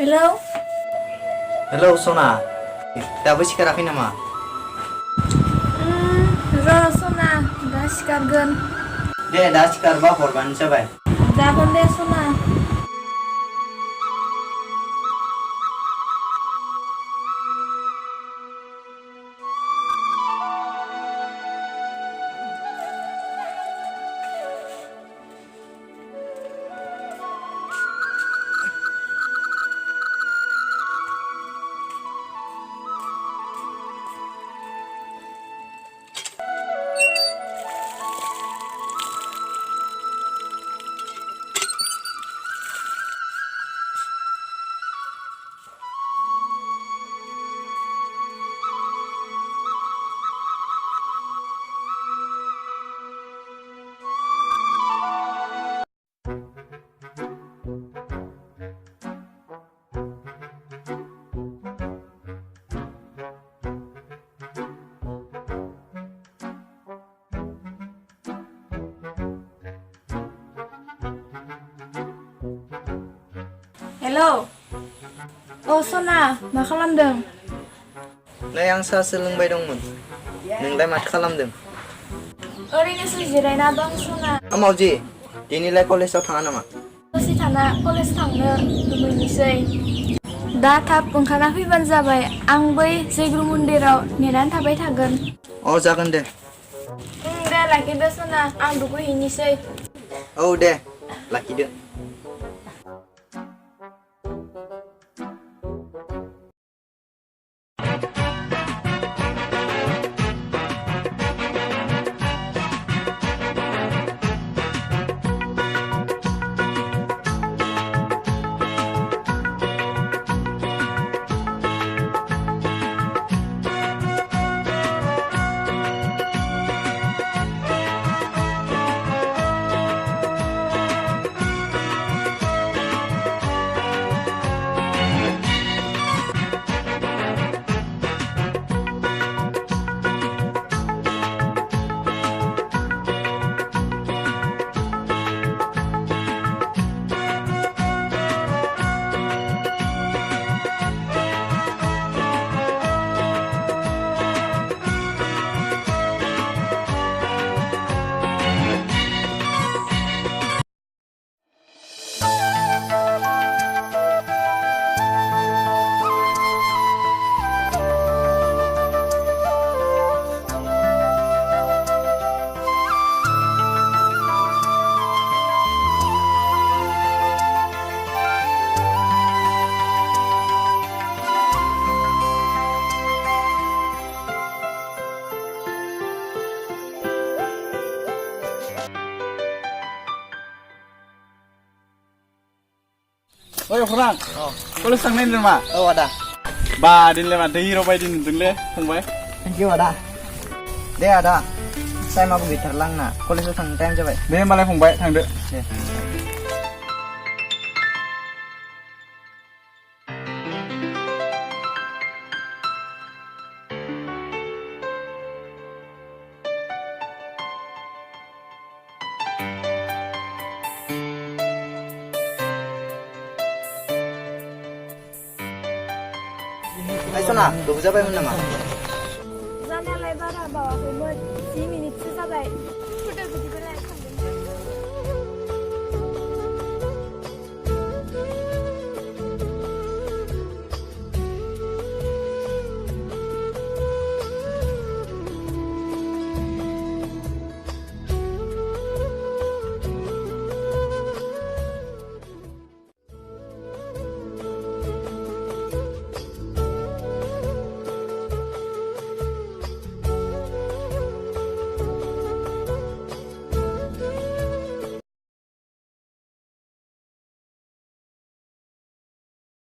Hello? Hello, Sona. Daबो सिखाराखै नामा? Sona, दा सिखारगोन. दे दा सिखारबा हरबानो जाबाय. जागोन दे Sona. Hello. Sona, मा खालामदों? नै आं साहा सोलोंबाय दंमोन. नोंलाय माथो खालामदों? ओरैनोसो जिरायना दं Sona. मावजि, दिनैलाय कलेजाव थाङा नामा? दसे थाना कलेज थांनो दुगैनोसै. दा थाब ओंखारना फैबानो जाबाय. आं बै जयगुरु मन्दिराव नेनानै थाबाय थागोन. जागोन दे. दे लाखिदो Sona, आं दुगैहैनोसै. औ दे, लाखिदो. Frank, kau sang nih nama? Ada. Din lewat dari robai din dulu, fungbai. Thank you, ada. Deh ada. Saya mau pergi terlang na. Koliso tang time coba. Deh malah fungbai, tang deh. Sona, tunggu sampai mana mah? Zamannya baru bawa kumur 10 menit saja.